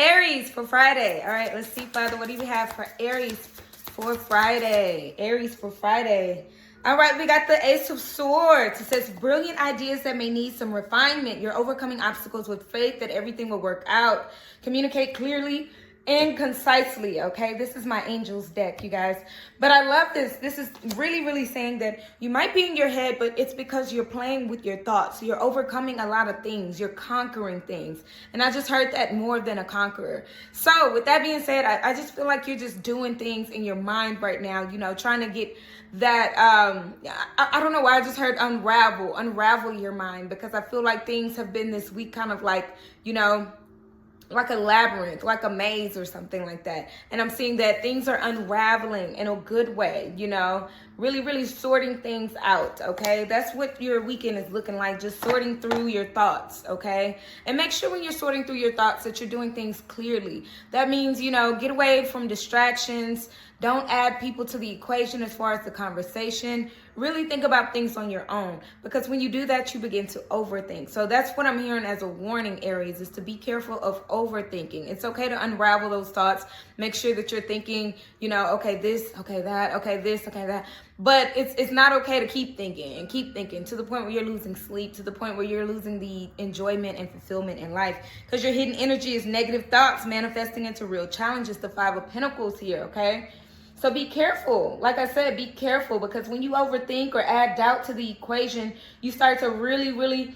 Aries for Friday. All right, let's see, Father, what do we have for Aries for Friday? Aries for Friday. All right, we got the Ace of Swords. It says, brilliant ideas that may need some refinement. You're overcoming obstacles with faith that everything will work out. Communicate clearly and concisely, okay? This is my angels deck, you guys. But I love this. This is really, really saying that you might be in your head, but it's because you're playing with your thoughts. You're overcoming a lot of things. You're conquering things. And I just heard that more than a conqueror. So with that being said, I just feel like you're just doing things in your mind right now, you know, trying to get that, I don't know why I just heard unravel your mind, because I feel like things have been this week kind of like, you know, like a labyrinth, like a maze or something like that. And I'm seeing that things are unraveling in a good way, you know, really, really sorting things out, okay? That's what your weekend is looking like, just sorting through your thoughts, okay? And make sure when you're sorting through your thoughts that you're doing things clearly. That means, you know, get away from distractions. Don't add people to the equation as far as the conversation. Really think about things on your own, because when you do that, you begin to overthink. So that's what I'm hearing as a warning, Aries, is to be careful of overthinking. It's okay to unravel those thoughts. Make sure that you're thinking, you know, okay, this, okay, that, okay, this, okay, that. But it's not okay to keep thinking and keep thinking to the point where you're losing sleep, to the point where you're losing the enjoyment and fulfillment in life, because your hidden energy is negative thoughts manifesting into real challenges. The Five of Pentacles here, okay? So be careful. Like I said, be careful, because when you overthink or add doubt to the equation, you start to really, really,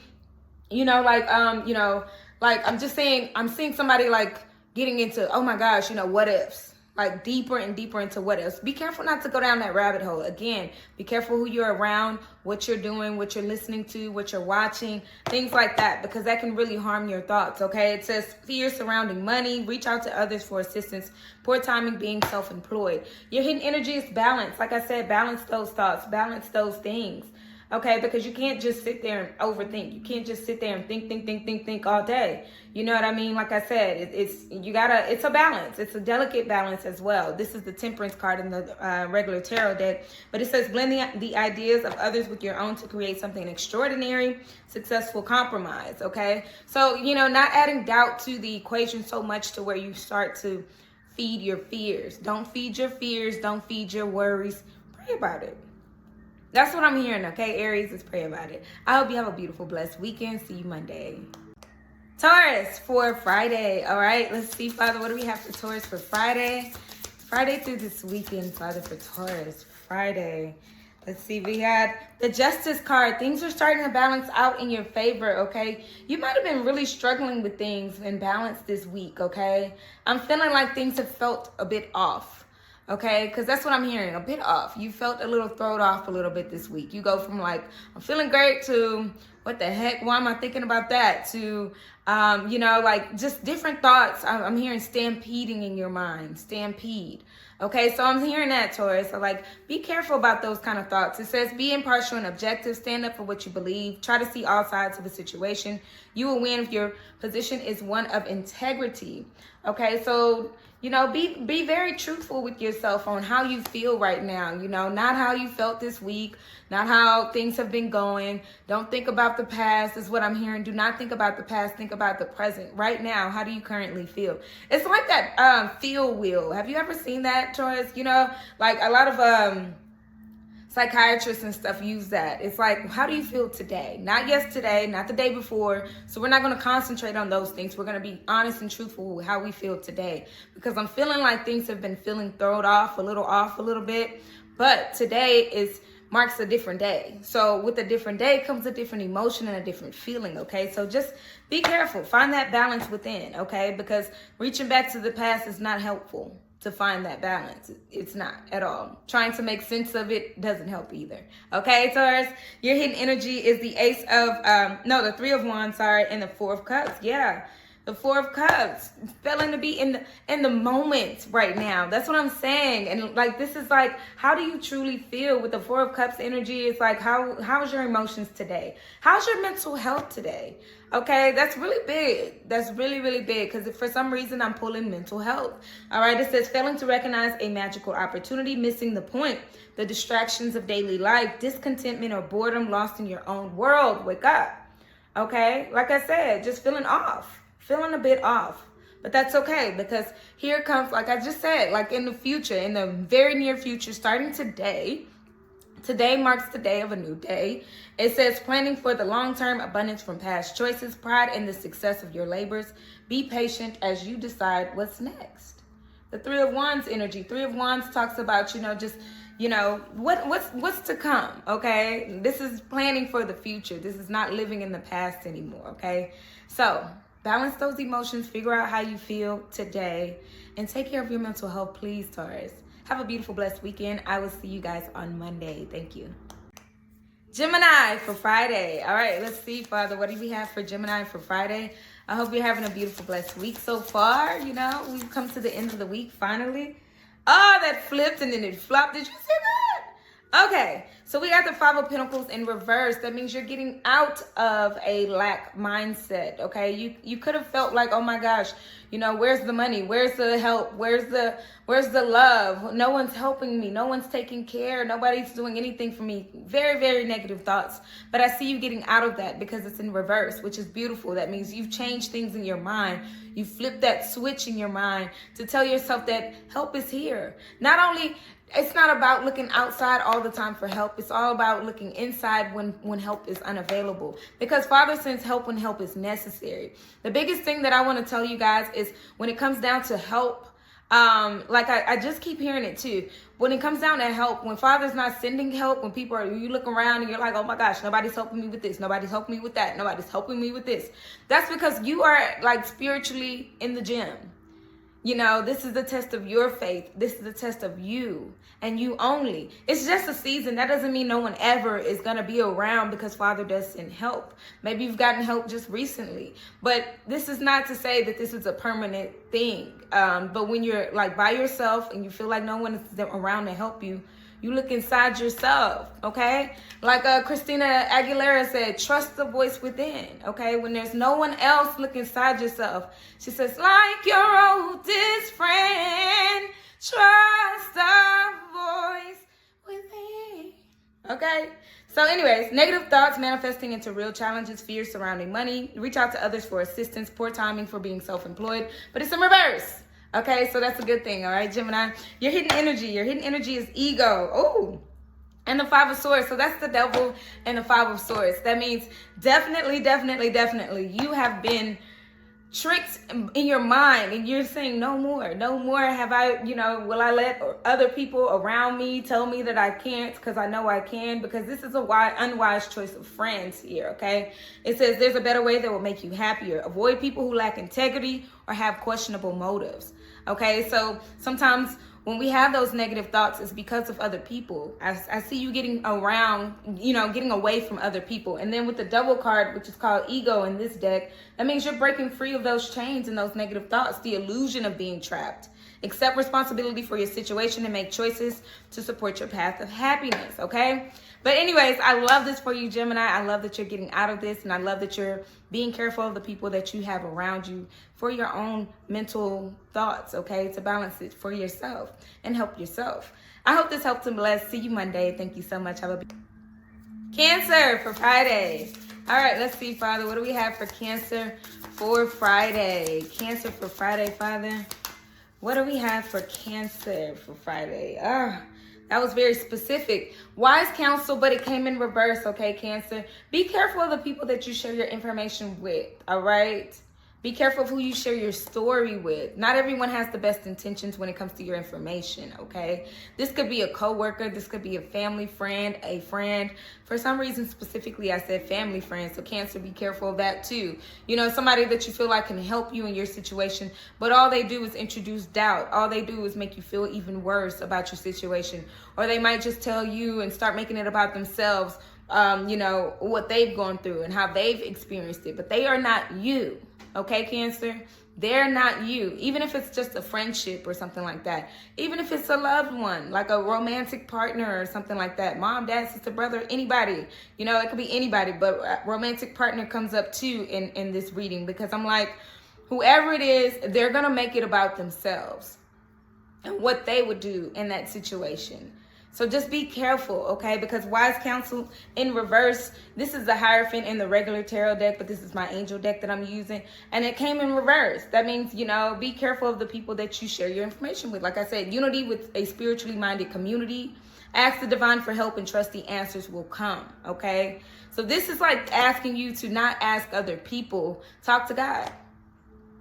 you know, like I'm just saying, I'm seeing somebody like getting into, oh my gosh, you know, what ifs, like deeper and deeper into what ifs. Be careful not to go down that rabbit hole. Again, be careful who you're around, what you're doing, what you're listening to, what you're watching, things like that, because that can really harm your thoughts, okay? It says fear surrounding money, reach out to others for assistance, poor timing being self-employed. Your hidden energy is balance. Like I said, balance those thoughts, balance those things, okay? Because you can't just sit there and overthink. You can't just sit there and think all day. You know what I mean? Like I said, it's a balance. It's a delicate balance as well. This is the Temperance card in the regular tarot deck, but it says blend the ideas of others with your own to create something extraordinary, successful compromise, okay? So, you know, not adding doubt to the equation so much to where you start to feed your fears. Don't feed your fears. Don't feed your worries. Pray about it. That's what I'm hearing, okay, Aries? Let's pray about it. I hope you have a beautiful, blessed weekend. See you Monday. Taurus for Friday. All right, let's see, Father, what do we have for Taurus for Friday? Friday through this weekend, Father, for Taurus. Friday. Let's see, we had the Justice card. Things are starting to balance out in your favor, okay? You might have been really struggling with things and balance this week, okay? I'm feeling like things have felt a bit off. Okay, because that's what I'm hearing, a bit off. You felt a little thrown off a little bit this week. You go from like, I'm feeling great to, what the heck, why am I thinking about that? To, you know, like just different thoughts. I'm hearing stampeding in your mind, stampede. Okay, so I'm hearing that, Taurus. So like, be careful about those kind of thoughts. It says, be impartial and objective. Stand up for what you believe. Try to see all sides of the situation. You will win if your position is one of integrity. Okay, so, you know, be very truthful with yourself on how you feel right now. You know, not how you felt this week, not how things have been going. Don't think about the past is what I'm hearing. Do not think about the past. Think about the present. Right now, how do you currently feel? It's like that feel wheel. Have you ever seen that, Taurus? You know, like a lot of psychiatrists and stuff use that. It's like, how do you feel today? Not yesterday, not the day before. So we're not going to concentrate on those things. We're going to be honest and truthful with how we feel today, because I'm feeling like things have been feeling thrown off a little bit. But today marks a different day. So with a different day comes a different emotion and a different feeling, okay? So just be careful. Find that balance within, okay? Because reaching back to the past is not helpful. To find that balance, it's not at all. Trying to make sense of it doesn't help either. Okay, Taurus, your hidden energy is the the Three of Wands, and the Four of Cups. Yeah, the Four of Cups, failing to be in the moment right now. That's what I'm saying. And like, this is like, how do you truly feel with the Four of Cups energy? It's like, how's your emotions today? How's your mental health today? Okay, that's really big. That's really, really big, because for some reason I'm pulling mental health. All right, it says failing to recognize a magical opportunity, missing the point, the distractions of daily life, discontentment or boredom, lost in your own world. Wake up. Okay, like I said, just feeling off, feeling a bit off. But that's okay, because here comes, like I just said, like in the future, in the very near future, starting today. Today marks the day of a new day. It says planning for the long-term abundance from past choices, pride in the success of your labors. Be patient as you decide what's next. The Three of Wands energy. Three of Wands talks about, just, what's to come, okay? This is planning for the future. This is not living in the past anymore, okay? So balance those emotions, figure out how you feel today, and take care of your mental health, please, Taurus. Have a beautiful, blessed weekend. I will see you guys on Monday. Thank you. Gemini for Friday. All right, let's see, Father, what do we have for Gemini for Friday? I hope you're having a beautiful, blessed week so far. We've come to the end of the week, finally. Oh, that flipped and then it flopped. Did you see that? Okay, so we got the Five of Pentacles in reverse. That means you're getting out of a lack mindset, okay? You could have felt like, oh my gosh, where's the money? Where's the help? Where's the love? No one's helping me. No one's taking care. Nobody's doing anything for me. Very, very negative thoughts. But I see you getting out of that because it's in reverse, which is beautiful. That means you've changed things in your mind. You flipped that switch in your mind to tell yourself that help is here. Not only, it's not about looking outside all the time for help. It's all about looking inside when help is unavailable. Because Father sends help when help is necessary. The biggest thing that I want to tell you guys is when it comes down to help, I just keep hearing it too. When it comes down to help, when Father's not sending help, when you look around and you're like, oh my gosh, nobody's helping me with this. Nobody's helping me with that. Nobody's helping me with this. That's because you are like spiritually in the gym. This is the test of your faith. This is the test of you and you only. It's just a season. That doesn't mean no one ever is going to be around because Father does send help. Maybe you've gotten help just recently. But this is not to say that this is a permanent thing. But when you're like by yourself and you feel like no one is around to help you, you look inside yourself, okay? Like Christina Aguilera said, trust the voice within, okay? When there's no one else, look inside yourself. She says, like your oldest friend, trust the voice within, okay? So anyways, negative thoughts manifesting into real challenges, fears surrounding money. Reach out to others for assistance, poor timing for being self-employed, but it's in reverse. Okay, so that's a good thing, all right, Gemini? Your hidden energy is ego. Oh, and the Five of Swords. So that's the Devil and the Five of Swords. That means definitely, you have been tricked in your mind and you're saying no more have I, will I let other people around me tell me that I can't because I know I can, because this is a unwise choice of friends here, okay? It says there's a better way that will make you happier. Avoid people who lack integrity or have questionable motives. Okay, so sometimes when we have those negative thoughts, it's because of other people. I see you getting around, getting away from other people. And then with the Double card, which is called ego in this deck, that means you're breaking free of those chains and those negative thoughts, the illusion of being trapped. Accept responsibility for your situation and make choices to support your path of happiness, okay? But anyways, I love this for you, Gemini. I love that you're getting out of this, and I love that you're being careful of the people that you have around you for your own mental thoughts, okay? To balance it for yourself and help yourself. I hope this helped and blessed. See you Monday. Thank you so much. Have a Cancer for Friday. All right, let's see, Father. What do we have for Cancer for Friday? Cancer for Friday, Father. What do we have for Cancer for Friday? That was very specific. Wise counsel, but it came in reverse, okay, Cancer? Be careful of the people that you share your information with, all right? Be careful of who you share your story with. Not everyone has the best intentions when it comes to your information, okay? This could be a coworker. This could be a family friend, a friend. For some reason, specifically, I said family friend. So Cancer, be careful of that too. Somebody that you feel like can help you in your situation, but all they do is introduce doubt. All they do is make you feel even worse about your situation. Or they might just tell you and start making it about themselves, what they've gone through and how they've experienced it. But they are not you. Okay, Cancer? They're not you. Even if it's just a friendship or something like that. Even if it's a loved one, like a romantic partner or something like that. Mom, dad, sister, brother, anybody. It could be anybody, but romantic partner comes up too in this reading, because I'm like, whoever it is, they're going to make it about themselves and what they would do in that situation. So just be careful, okay? Because wise counsel in reverse, this is the Hierophant in the regular tarot deck, but this is my angel deck that I'm using. And it came in reverse. That means, you know, be careful of the people that you share your information with. Like I said, unity with a spiritually minded community. Ask the divine for help and trust the answers will come, okay? So this is like asking you to not ask other people. Talk to God,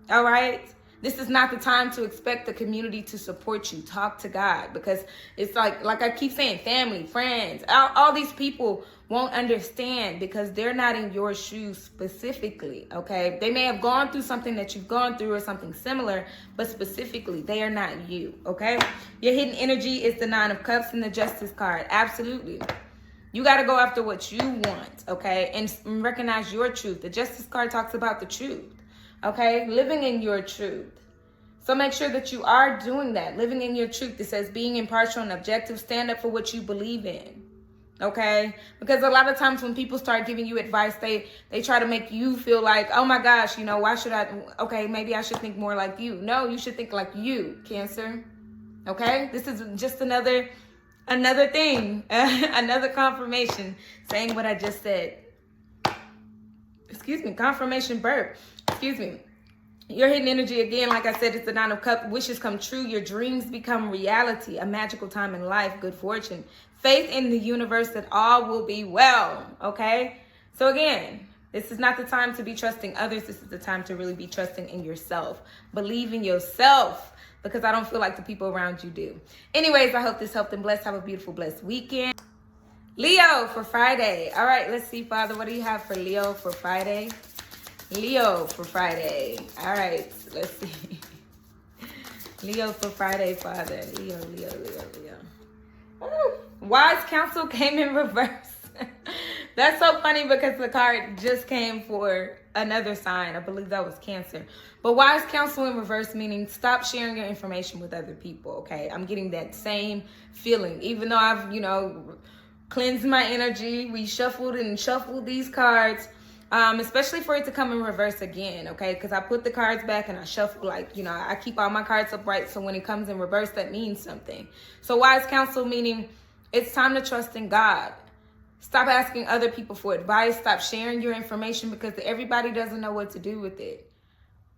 all right? This is not the time to expect the community to support you. Talk to God, because it's like I keep saying, family, friends, all these people won't understand because they're not in your shoes specifically, okay? They may have gone through something that you've gone through or something similar, but specifically, they are not you, okay? Your hidden energy is the Nine of Cups and the Justice card. Absolutely. You got to go after what you want, okay? And recognize your truth. The Justice card talks about the truth. Okay, living in your truth. So make sure that you are doing that, living in your truth. It says being impartial and objective, stand up for what you believe in. Okay, because a lot of times when people start giving you advice, they try to make you feel like, oh my gosh, you know, why should I? Okay, maybe I should think more like you. No, you should think like you, Cancer. Okay, this is just another thing, another confirmation saying what I just said. Excuse me, confirmation burp. Excuse me. Your hidden energy, again, like I said, it's the Nine of Cups. Wishes come true. Your dreams become reality. A magical time in life. Good fortune. Faith in the universe that all will be well. Okay? So again, this is not the time to be trusting others. This is the time to really be trusting in yourself. Believe in yourself, because I don't feel like the people around you do. Anyways, I hope this helped and blessed. Have a beautiful, blessed weekend. Leo for Friday. All right, let's see, Father. What do you have for Leo for Friday? Leo for Friday. All right, let's see. Leo for Friday, Father. Leo. Ooh, wise counsel came in reverse. That's so funny because the card just came for another sign. I believe that was Cancer. But wise counsel in reverse, meaning stop sharing your information with other people, okay? I'm getting that same feeling. Even though I've, you know, cleansed my energy, we shuffled these cards, especially for it to come in reverse again, okay? Because I put the cards back and I shuffle, like, you know, I keep all my cards upright, so when it comes in reverse, that means something. So wise counsel meaning it's time to trust in God. Stop asking other people for advice. Stop sharing your information because everybody doesn't know what to do with it.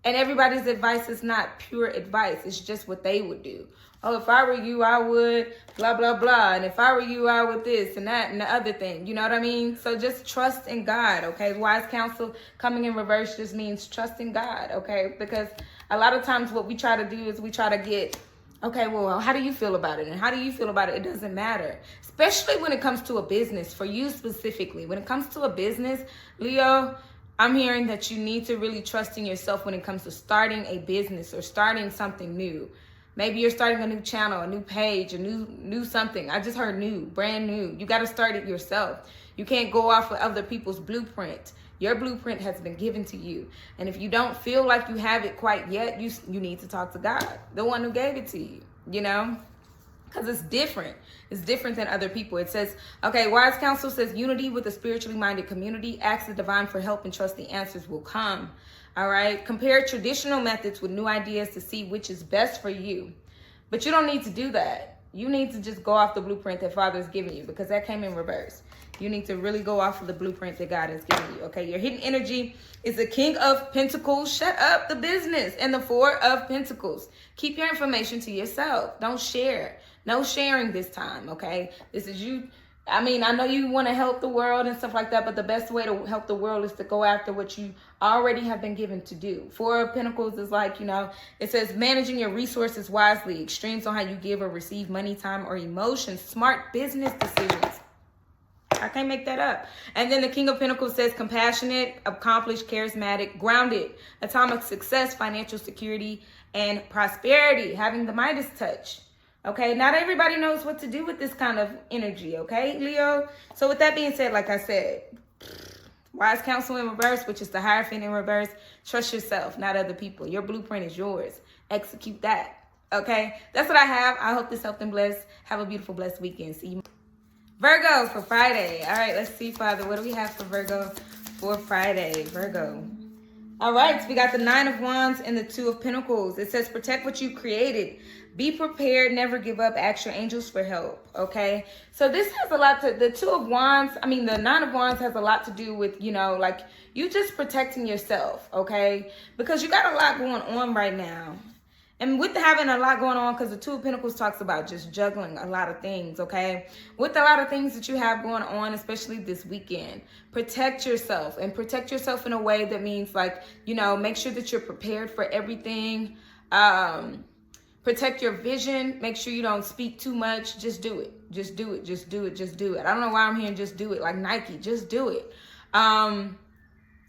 And everybody's advice is not pure advice. It's just what they would do. Oh, if I were you, I would blah, blah, blah. And if I were you, I would this and that and the other thing. You know what I mean? So just trust in God, okay? Wise counsel coming in reverse just means trust in God, okay? Because a lot of times what we try to do is we try to get, okay, well, how do you feel about it? And how do you feel about it? It doesn't matter. Especially when it comes to a business, for you specifically. When it comes to a business, Leo, I'm hearing that you need to really trust in yourself when it comes to starting a business or starting something new. Maybe you're starting a new channel, a new page, a new something. I just heard new, brand new. You got to start it yourself. You can't go off of other people's blueprint. Your blueprint has been given to you. And if you don't feel like you have it quite yet, you need to talk to God, the one who gave it to you, you know? Because it's different. It's different than other people. It says, okay, wise counsel says unity with a spiritually minded community. Ask the divine for help and trust the answers will come. All right. Compare traditional methods with new ideas to see which is best for you. But you don't need to do that. You need to just go off the blueprint that Father's given you, because that came in reverse. You need to really go off of the blueprint that God has given you. Okay. Your hidden energy is the King of Pentacles. Shut up, the business, and the Four of Pentacles. Keep your information to yourself. Don't share. No sharing this time, okay? This is you. I mean, I know you want to help the world and stuff like that, but the best way to help the world is to go after what you already have been given to do. Four of Pentacles is like, you know, it says managing your resources wisely, extremes on how you give or receive money, time, or emotions, smart business decisions. I can't make that up. And then the King of Pentacles says compassionate, accomplished, charismatic, grounded, atomic success, financial security, and prosperity, having the Midas touch. Okay, not everybody knows what to do with this kind of energy, okay, Leo? So with that being said, like I said, wise counsel in reverse, which is the Hierophant in reverse, trust yourself, not other people. Your blueprint is yours. Execute that, okay? That's what I have. I hope this helped and blessed. Have a beautiful, blessed weekend. See you. Virgo for Friday. All right, let's see, Father. What do we have for Virgo for Friday? Virgo. All right, so we got the Nine of Wands and the Two of Pentacles. It says, protect what you created. Be prepared, never give up, ask your angels for help, okay? So this has a lot to, the Two of Wands, the Nine of Wands has a lot to do with, like you just protecting yourself, okay? Because you got a lot going on right now. And with having a lot going on, because the Two of Pentacles talks about just juggling a lot of things, okay? With a lot of things that you have going on, especially this weekend, protect yourself. And protect yourself in a way that means, like, make sure that you're prepared for everything. Protect your vision. Make sure you don't speak too much. Just do it. Just do it. Just do it. Just do it. I don't know why I'm hearing just do it. Like Nike, just do it.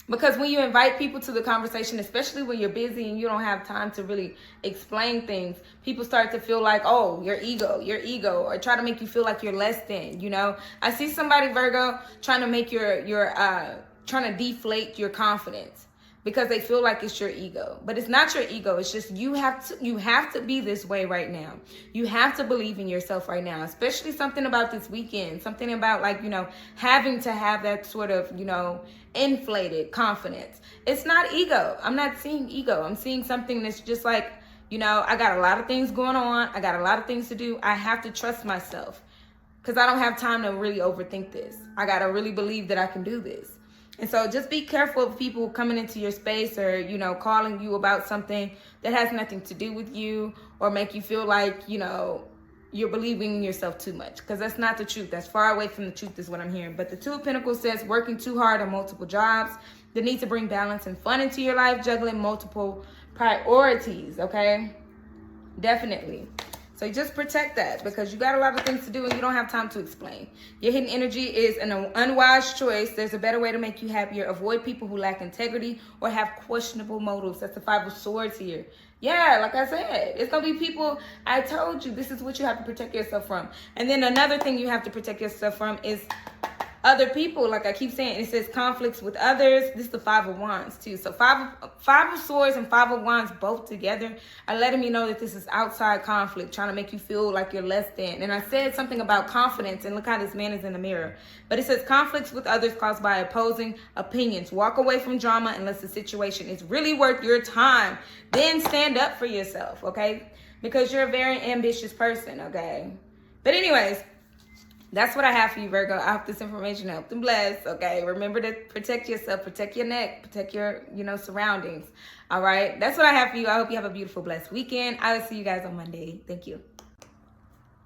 Because when you invite people to the conversation, especially when you're busy and you don't have time to really explain things, people start to feel like, oh, your ego, or try to make you feel like you're less than, I see somebody, Virgo, trying to make trying to deflate your confidence because they feel like it's your ego. But it's not your ego. It's just you have to be this way right now. You have to believe in yourself right now, especially something about this weekend, something about like, having to have that sort of, inflated confidence. It's not ego. I'm not seeing ego. I'm seeing something that's just like, I got a lot of things going on. I got a lot of things to do. I have to trust myself because I don't have time to really overthink this. I got to really believe that I can do this. And so just be careful of people coming into your space or, calling you about something that has nothing to do with you or make you feel like, you're believing in yourself too much, because that's not the truth. That's far away from the truth is what I'm hearing. But the Two of Pentacles says working too hard on multiple jobs, the need to bring balance and fun into your life, juggling multiple priorities, okay? Definitely. So just protect that because you got a lot of things to do and you don't have time to explain. Your hidden energy is an unwise choice. There's a better way to make you happier. Avoid people who lack integrity or have questionable motives. That's the Five of Swords here. Yeah, like I said, it's going to be people, I told you, this is what you have to protect yourself from. And then another thing you have to protect yourself from is other people. Like I keep saying, it says conflicts with others. This is the Five of Wands too. So five of Swords and Five of Wands both together are letting me know that this is outside conflict, trying to make you feel like you're less than. And I said something about confidence, and look how this man is in the mirror. But it says conflicts with others caused by opposing opinions. Walk away from drama unless the situation is really worth your time. Then stand up for yourself, okay? Because you're a very ambitious person, okay? But anyways, that's what I have for you, Virgo. I hope this information helped and blessed, okay? Remember to protect yourself, protect your neck, protect your, surroundings, all right? That's what I have for you. I hope you have a beautiful, blessed weekend. I will see you guys on Monday. Thank you.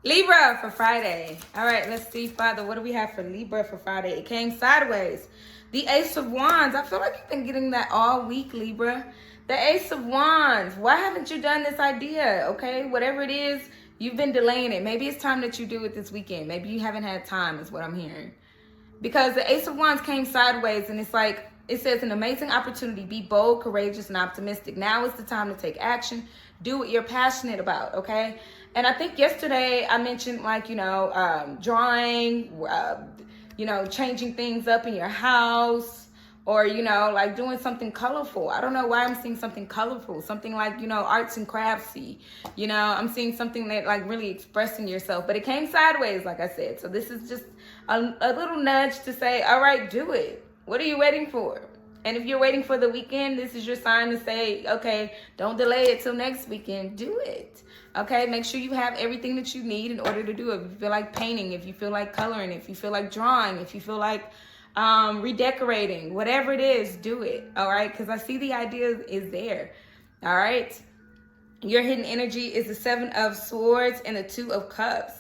Libra for Friday. All right, let's see, Father, what do we have for Libra for Friday? It came sideways. The Ace of Wands. I feel like you've been getting that all week, Libra. The Ace of Wands. Why haven't you done this idea, okay? Whatever it is, you've been delaying it. Maybe it's time that you do it this weekend. Maybe you haven't had time is what I'm hearing. Because the Ace of Wands came sideways and it's like, it says an amazing opportunity. Be bold, courageous, and optimistic. Now is the time to take action. Do what you're passionate about, okay? And I think yesterday I mentioned like, drawing, changing things up in your house. Or, like doing something colorful. I don't know why I'm seeing something colorful. Something like, arts and craftsy. I'm seeing something that like really expressing yourself. But it came sideways, like I said. So this is just a little nudge to say, all right, do it. What are you waiting for? And if you're waiting for the weekend, this is your sign to say, okay, don't delay it till next weekend. Do it. Okay, make sure you have everything that you need in order to do it. If you feel like painting, if you feel like coloring, if you feel like drawing, if you feel like redecorating, whatever it is, do it. All right, because I see the idea is there. All right, your hidden energy is the Seven of Swords and the Two of Cups.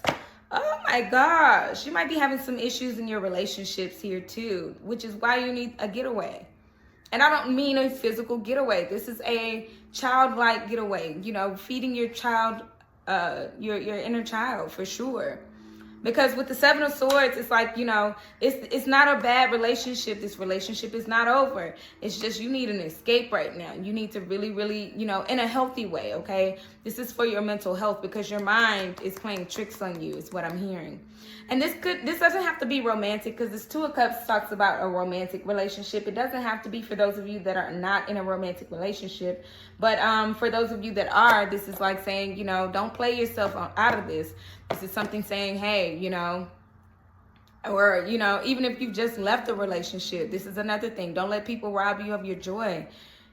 Oh my gosh, you might be having some issues in your relationships here too, which is why you need a getaway. And I don't mean a physical getaway. This is a childlike getaway, feeding your child, your inner child for sure. Because with the Seven of Swords, it's like, it's not a bad relationship. This relationship is not over. It's just you need an escape right now. You need to really, really, in a healthy way, okay? This is for your mental health because your mind is playing tricks on you is what I'm hearing. And this doesn't have to be romantic because this Two of Cups talks about a romantic relationship. It doesn't have to be for those of you that are not in a romantic relationship. But for those of you that are, this is like saying, don't play yourself out of this. This is something saying, hey, or, even if you've just left a relationship, this is another thing. Don't let people rob you of your joy.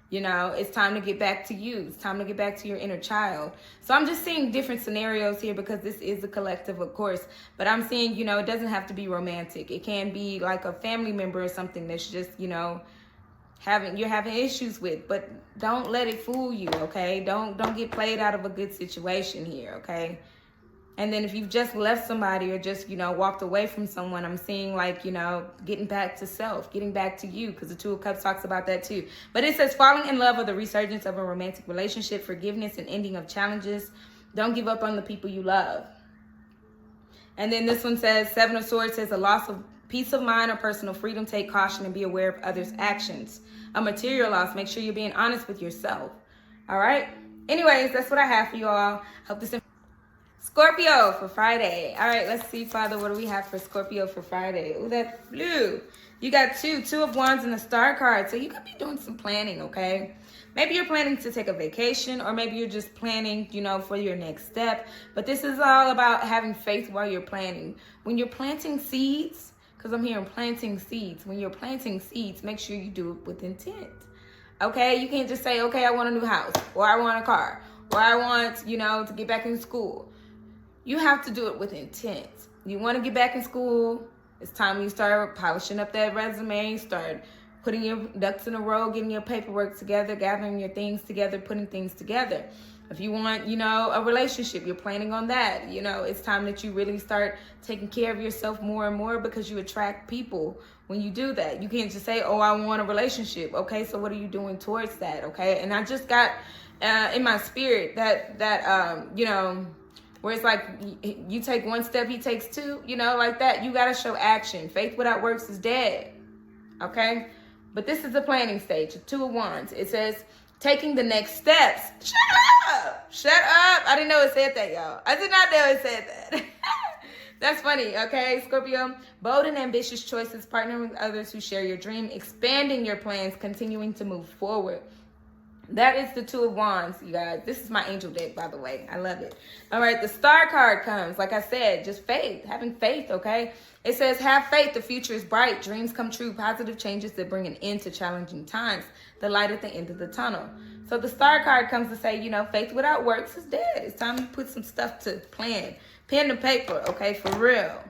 You know, it's time to get back to you. It's time to get back to your inner child. So I'm just seeing different scenarios here because this is a collective, of course. But I'm seeing, you know, it doesn't have to be romantic. It can be like a family member or something that's just, you know, you're having issues with. But don't let it fool you, okay? Don't get played out of a good situation here, okay? And then if you've just left somebody or just, you know, walked away from someone, I'm seeing like, you know, getting back to self, getting back to you, because the Two of Cups talks about that too. But it says falling in love or the resurgence of a romantic relationship, forgiveness and ending of challenges. Don't give up on the people you love. And then this one says, Seven of Swords says a loss of peace of mind or personal freedom. Take caution and be aware of others' actions. A material loss. Make sure you're being honest with yourself. All right. Anyways, that's what I have for you all. Hope this Scorpio for Friday. All right, let's see, Father, what do we have for Scorpio for Friday? Oh, that blue. You got two of wands and the star card. So you could be doing some planning, okay? Maybe you're planning to take a vacation, or maybe you're just planning, you know, for your next step. But this is all about having faith while you're planning. When you're planting seeds, because I'm hearing planting seeds. When you're planting seeds, make sure you do it with intent. Okay? You can't just say, okay, I want a new house, or I want a car, or I want, you know, to get back in school. You have to do it with intent. You want to get back in school, it's time you start polishing up that resume, start putting your ducks in a row, getting your paperwork together, gathering your things together, putting things together. If you want, you know, a relationship, you're planning on that. You know, it's time that you really start taking care of yourself more and more, because you attract people when you do that. You can't just say, oh, I want a relationship. Okay, so what are you doing towards that? Okay, and I just got in my spirit that you know, where it's like you take one step, he takes two, you know, like that. You got to show action. Faith without works is dead. Okay? But this is the planning stage, the Two of Wands. It says taking the next steps. Shut up! Shut up! I didn't know it said that, y'all. I did not know it said that. That's funny, okay, Scorpio? Bold and ambitious choices, partnering with others who share your dream, expanding your plans, continuing to move forward. That is the Two of Wands, you guys. This is my angel deck, by the way. I love it. All right, the star card comes. Like I said, just faith, having faith, okay? It says, have faith. The future is bright. Dreams come true. Positive changes that bring an end to challenging times. The light at the end of the tunnel. So the star card comes to say, you know, faith without works is dead. It's time to put some stuff to plan. Pen to paper, okay, for real.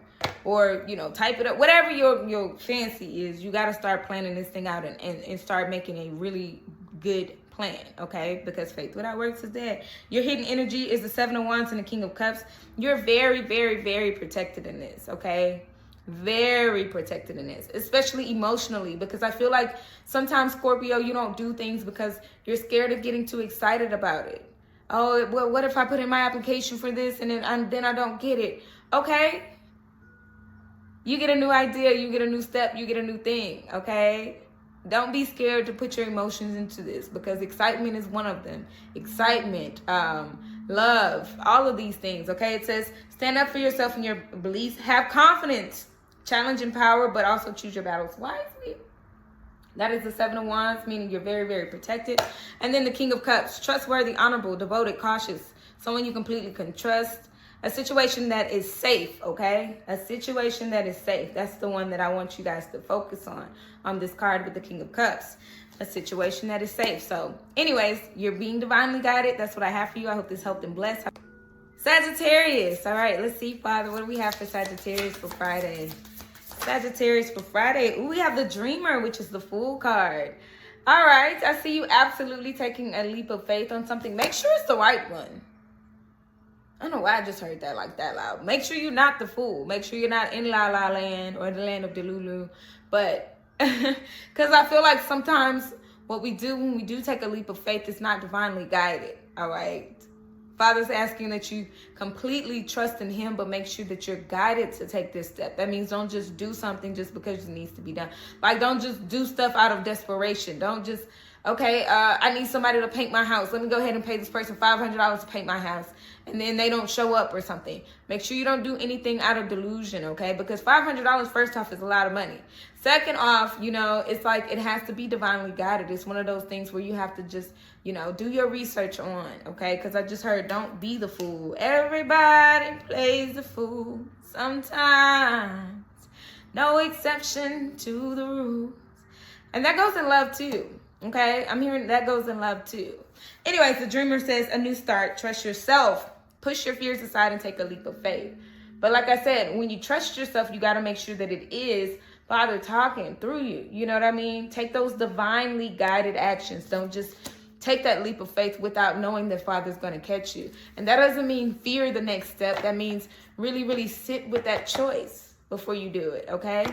Or, you know, type it up. Whatever your fancy is, you got to start planning this thing out and start making a really good plan, okay? Because faith without works is dead. Your hidden energy is the Seven of Wands and the King of Cups. You're very, very, very protected in this, okay? Very protected in this, especially emotionally, because I feel like sometimes, Scorpio, you don't do things because you're scared of getting too excited about it. Oh, well, what if I put in my application for this and then I don't get it? Okay? You get a new idea, you get a new step, you get a new thing, okay? Don't be scared to put your emotions into this, because excitement is one of them. Excitement, love, all of these things, okay? It says, stand up for yourself and your beliefs. Have confidence, challenge and power, but also choose your battles wisely. That is the Seven of Wands, meaning you're very, very protected. And then the King of Cups, trustworthy, honorable, devoted, cautious, someone you completely can trust. A situation that is safe, okay? A situation that is safe. That's the one that I want you guys to focus on this card with the King of Cups. A situation that is safe. So, anyways, you're being divinely guided. That's what I have for you. I hope this helped and blessed. Sagittarius. All right, let's see, Father. What do we have for Sagittarius for Friday? Sagittarius for Friday. Ooh, we have the Dreamer, which is the Fool card. All right, I see you absolutely taking a leap of faith on something. Make sure it's the right one. I don't know why I just heard that like that loud. Make sure you're not the fool. Make sure you're not in La La Land or the land of Delulu. But, because I feel like sometimes what we do when we do take a leap of faith is not divinely guided. All right. Father's asking that you completely trust in him, but make sure that you're guided to take this step. That means don't just do something just because it needs to be done. Like, don't just do stuff out of desperation. Don't just, okay, I need somebody to paint my house. Let me go ahead and pay this person $500 to paint my house. And then they don't show up or something. Make sure you don't do anything out of delusion, okay? Because $500, first off, is a lot of money. Second off, you know, it's like it has to be divinely guided. It's one of those things where you have to just, you know, do your research on, okay? Because I just heard, don't be the fool. Everybody plays the fool sometimes. No exception to the rules. And that goes in love, too. Okay, I'm hearing that goes in love too. Anyways, the dreamer says a new start. Trust yourself. Push your fears aside and take a leap of faith. But like I said, when you trust yourself, you got to make sure that it is Father talking through you. You know what I mean? Take those divinely guided actions. Don't just take that leap of faith without knowing that Father's going to catch you. And that doesn't mean fear the next step. That means really, really sit with that choice before you do it, okay?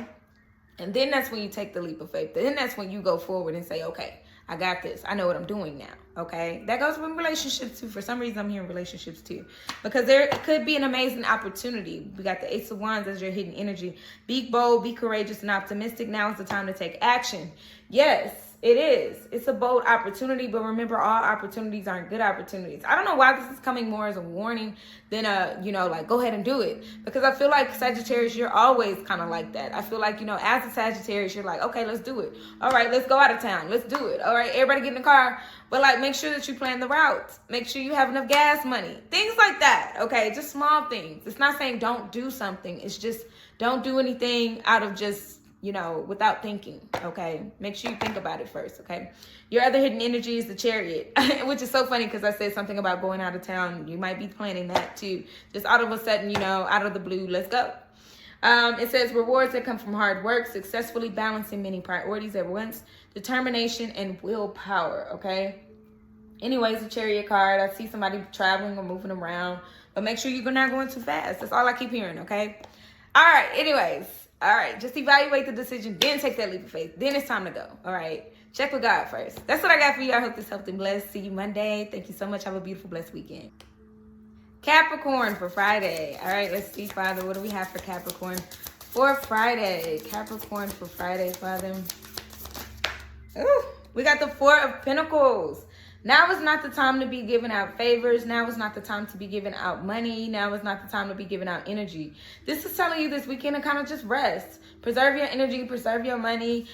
And then that's when you take the leap of faith. Then that's when you go forward and say, okay, I got this. I know what I'm doing now, okay? That goes with relationships too. For some reason, I'm hearing relationships too. Because there could be an amazing opportunity. We got the Ace of Wands as your hidden energy. Be bold, be courageous, and optimistic. Now is the time to take action. Yes, it is. It's a bold opportunity, but remember, all opportunities aren't good opportunities. I don't know why this is coming more as a warning than like, go ahead and do it. Because I feel like Sagittarius, you're always kind of like that. I feel like, as a Sagittarius, you're like, okay, let's do it. All right, let's go out of town. Let's do it. All right, everybody get in the car. But like, make sure that you plan the routes. Make sure you have enough gas money. Things like that, okay? Just small things. It's not saying don't do something. It's just don't do anything out of just, without thinking, okay? Make sure you think about it first, okay? Your other hidden energy is the Chariot, which is so funny because I said something about going out of town. You might be planning that too. Just out of a sudden, out of the blue, let's go. It says rewards that come from hard work, successfully balancing many priorities at once, determination, and willpower, okay? Anyways, the Chariot card, I see somebody traveling or moving around, but make sure you're not going too fast. That's all I keep hearing, okay? All right, anyways. All right, just evaluate the decision, then take that leap of faith. Then it's time to go, all right? Check with God first. That's what I got for you. I hope this helped and blessed. See you Monday. Thank you so much. Have a beautiful, blessed weekend. Capricorn for Friday. All right, let's see, Father. What do we have for Capricorn for Friday? Capricorn for Friday, Father. Ooh, we got the Four of Pentacles. Now is not the time to be giving out favors. Now is not the time to be giving out money. Now is not the time to be giving out energy. This is telling you this weekend to kind of just rest. Preserve your energy, preserve your money.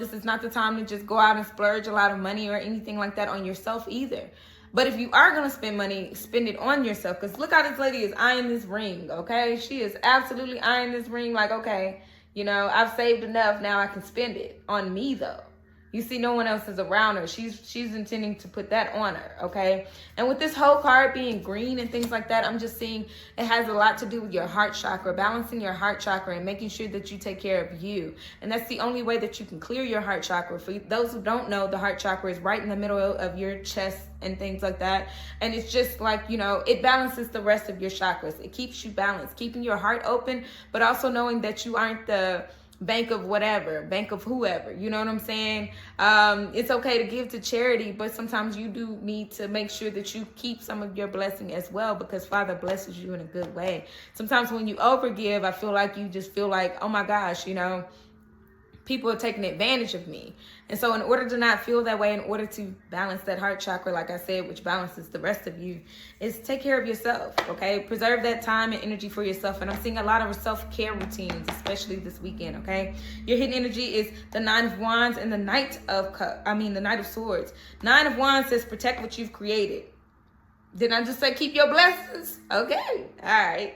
This is not the time to just go out and splurge a lot of money or anything like that on yourself either. But if you are going to spend money, spend it on yourself. Because look how this lady is eyeing this ring, okay? She is absolutely eyeing this ring like, okay, I've saved enough. Now I can spend it on me, though. You see, no one else is around her. She's intending to put that on her, okay? And with this whole card being green and things like that, I'm just seeing it has a lot to do with your heart chakra, balancing your heart chakra and making sure that you take care of you. And that's the only way that you can clear your heart chakra. For those who don't know, the heart chakra is right in the middle of your chest and things like that. And it's just like, it balances the rest of your chakras. It keeps you balanced, keeping your heart open, but also knowing that you aren't the bank of whatever, bank of whoever, you know what I'm saying? It's okay to give to charity, but sometimes you do need to make sure that you keep some of your blessing as well, because Father blesses you in a good way. Sometimes when you overgive, I feel like you just feel like, oh my gosh, people are taking advantage of me. And so in order to not feel that way, in order to balance that heart chakra, like I said, which balances the rest of you, is take care of yourself, okay? Preserve that time and energy for yourself. And I'm seeing a lot of self-care routines, especially this weekend, okay? Your hidden energy is the Nine of Wands and the Knight of Swords. Nine of Wands says protect what you've created. Didn't I just say keep your blessings? Okay. All right.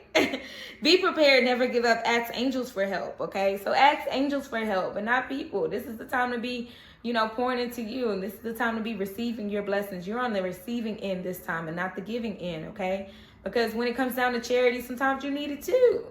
Be prepared. Never give up. Ask angels for help. Okay. So ask angels for help and not people. This is the time to be, pouring into you. And this is the time to be receiving your blessings. You're on the receiving end this time and not the giving end. Okay. Because when it comes down to charity, sometimes you need it too.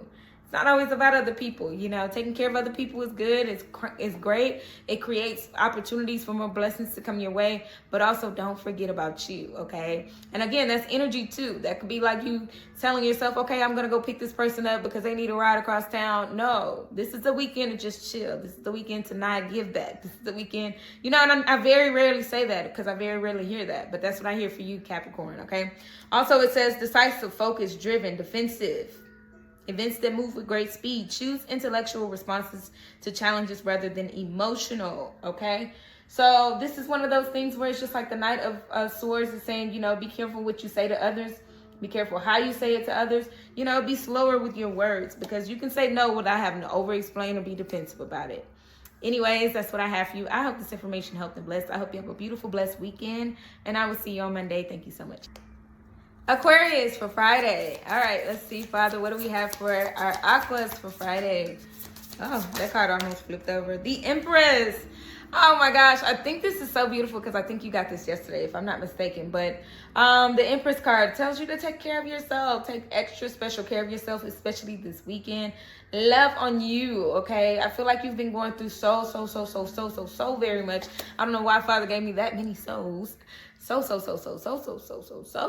It's not always about other people, taking care of other people is good. It's great. It creates opportunities for more blessings to come your way, but also don't forget about you, okay? And again, that's energy too. That could be like you telling yourself, okay, I'm going to go pick this person up because they need a ride across town. No, this is the weekend to just chill. This is the weekend to not give back. This is the weekend, and I very rarely say that because I very rarely hear that, but that's what I hear for you, Capricorn, okay? Also, it says decisive, focused, driven, defensive. Events that move with great speed. Choose intellectual responses to challenges rather than emotional, okay? So this is one of those things where it's just like the Knight of Swords is saying, be careful what you say to others. Be careful how you say it to others. Be slower with your words because you can say no without having to over-explain or be defensive about it. Anyways, that's what I have for you. I hope this information helped and blessed. I hope you have a beautiful, blessed weekend, and I will see you on Monday. Thank you so much. Aquarius for Friday. All right, let's see, Father. What do we have for our Aquas for Friday? Oh, that card almost flipped over. The Empress. Oh my gosh, I think this is so beautiful because I think you got this yesterday, if I'm not mistaken. But the Empress card tells you to take care of yourself. Take extra special care of yourself, especially this weekend. Love on you, okay? I feel like you've been going through so very much. I don't know why Father gave me that many souls. So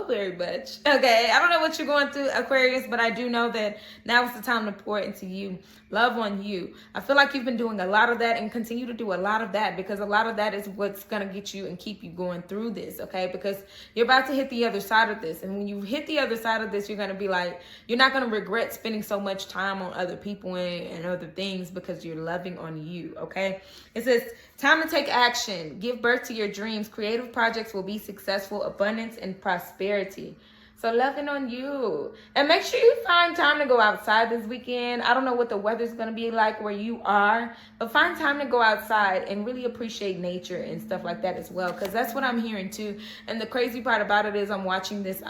very much. Okay, I don't know what you're going through, Aquarius, but I do know that now is the time to pour into you. Love on you. I feel like you've been doing a lot of that and continue to do a lot of that because a lot of that is what's going to get you and keep you going through this, okay? Because you're about to hit the other side of this. And when you hit the other side of this, you're going to be like, you're not going to regret spending so much time on other people and other things because you're loving on you, okay? It says, time to take action. Give birth to your dreams. Creative projects will be successful, abundance, and prosperity. So loving on you. And make sure you find time to go outside this weekend. I don't know what the weather's going to be like where you are, but find time to go outside and really appreciate nature and stuff like that as well, because that's what I'm hearing too. And the crazy part about it is I'm watching this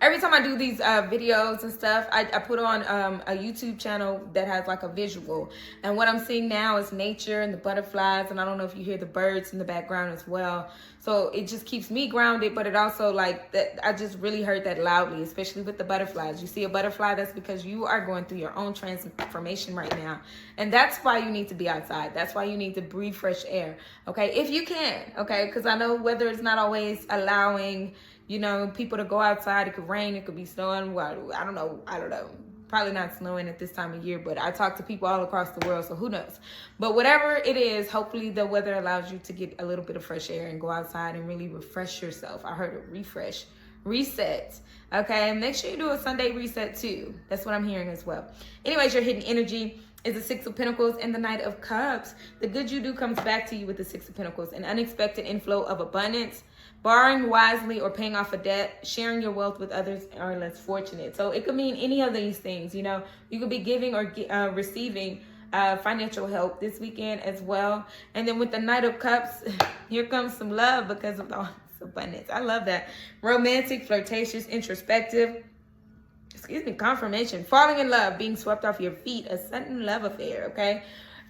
every time I do these videos and stuff, I put on a YouTube channel that has like a visual. And what I'm seeing now is nature and the butterflies. And I don't know if you hear the birds in the background as well. So it just keeps me grounded, but it also like that. I just really heard that loudly, especially with the butterflies. You see a butterfly, that's because you are going through your own transformation right now. And that's why you need to be outside. That's why you need to breathe fresh air. Okay, if you can. Okay, because I know weather is not always allowing, you know, people to go outside. It could rain, it could be snowing. Well, I don't know. Probably not snowing at this time of year, but I talk to people all across the world, so who knows? But whatever it is, hopefully the weather allows you to get a little bit of fresh air and go outside and really refresh yourself. I heard it, refresh, reset. Okay, make sure you do a Sunday reset too. That's what I'm hearing as well. Anyways, your hidden energy is the Six of Pentacles and the Knight of Cups. The good you do comes back to you with the Six of Pentacles. An unexpected inflow of abundance. Borrowing wisely or paying off a debt, sharing your wealth with others are less fortunate. So it could mean any of these things. You know, you could be giving or receiving financial help this weekend as well. And then with the Knight of Cups, here comes some love because of all this abundance. I love that. Romantic, flirtatious, introspective. Confirmation. Falling in love, being swept off your feet, a sudden love affair, okay?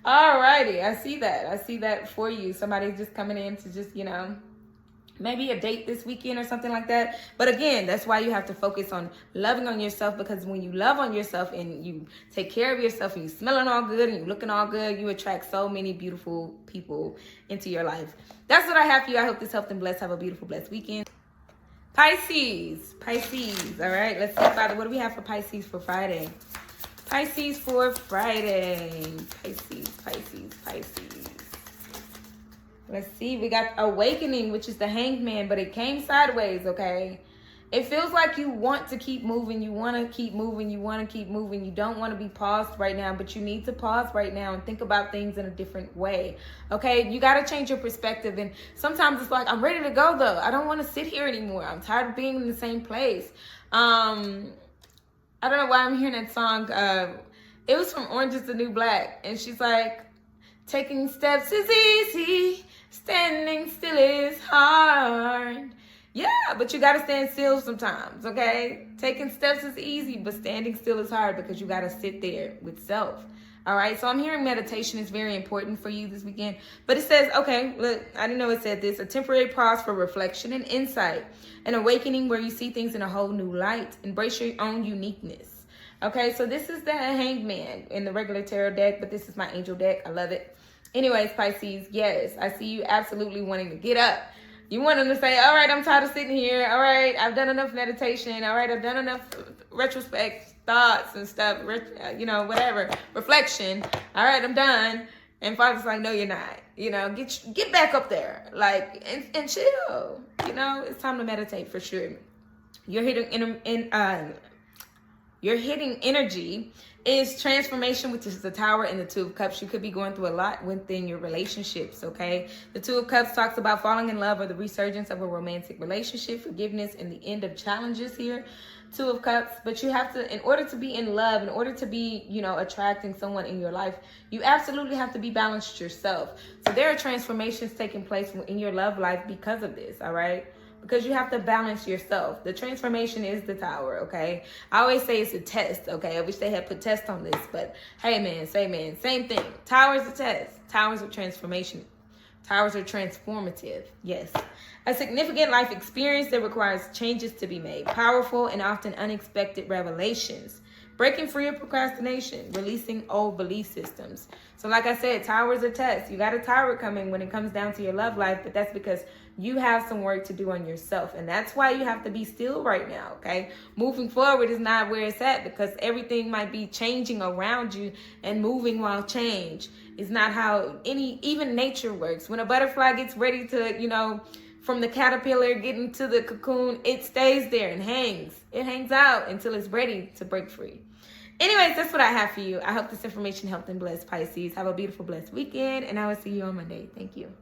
Alrighty, I see that. I see that for you. Somebody's just coming in to just, you know, maybe a date this weekend or something like that. But again, that's why you have to focus on loving on yourself, because when you love on yourself and you take care of yourself and you smelling all good and you looking all good, you attract so many beautiful people into your life. That's what I have for you. I hope this helped and blessed. Have a beautiful, blessed weekend. Pisces. All right, let's see, Father, what do we have for Pisces for Friday? Pisces for Friday. Pisces. Let's see, we got awakening, which is the Hanged Man, but it came sideways, okay? It feels like you want to keep moving. You want to keep moving. You don't want to be paused right now, but you need to pause right now and think about things in a different way, okay? You got to change your perspective. And sometimes it's like, I'm ready to go, though. I don't want to sit here anymore. I'm tired of being in the same place. I don't know why I'm hearing that song. It was from Orange is the New Black. And she's like, taking steps is easy. Standing still is hard. Yeah, but you got to stand still sometimes, okay? Taking steps is easy, but standing still is hard because you got to sit there with self. All right, so I'm hearing meditation is very important for you this weekend. But it says, okay, look, I didn't know it said this. A temporary pause for reflection and insight. An awakening where you see things in a whole new light. Embrace your own uniqueness. Okay, so this is the Hanged Man in the regular tarot deck, but this is my angel deck. I love it. Anyways, Pisces, yes, I see you absolutely wanting to get up. You want them to say, all right, I'm tired of sitting here. All right, I've done enough meditation. All right, I've done enough retrospect thoughts and stuff, you know, whatever, reflection. All right, I'm done. And Father's like, no, you're not. You know, get back up there, like, and chill. You know, it's time to meditate for sure. You're hitting energy is transformation, which is the Tower and the Two of Cups. You could be going through a lot within your relationships, okay? The Two of Cups talks about falling in love or the resurgence of a romantic relationship, forgiveness, and the end of challenges here. Two of Cups, but you have to, in order to be in love, in order to be, you know, attracting someone in your life, you absolutely have to be balanced yourself. So there are transformations taking place in your love life because of this, all right? because you have to balance yourself. The transformation is the Tower, okay? I always say it's a test, okay? I wish they had put test on this, but hey, man, same thing. Tower is a test. Towers are transformation. Towers are transformative, yes. A significant life experience that requires changes to be made. Powerful and often unexpected revelations. Breaking free of procrastination. Releasing old belief systems. So like I said, Tower's a test. You got a Tower coming when it comes down to your love life, but that's because you have some work to do on yourself. And that's why you have to be still right now, okay? Moving forward is not where it's at, because everything might be changing around you, and moving while change is not how even nature works. When a butterfly gets ready to, from the caterpillar getting to the cocoon, it stays there and hangs. It hangs out until it's ready to break free. Anyways, that's what I have for you. I hope this information helped and blessed Pisces. Have a beautiful, blessed weekend, and I will see you on Monday. Thank you.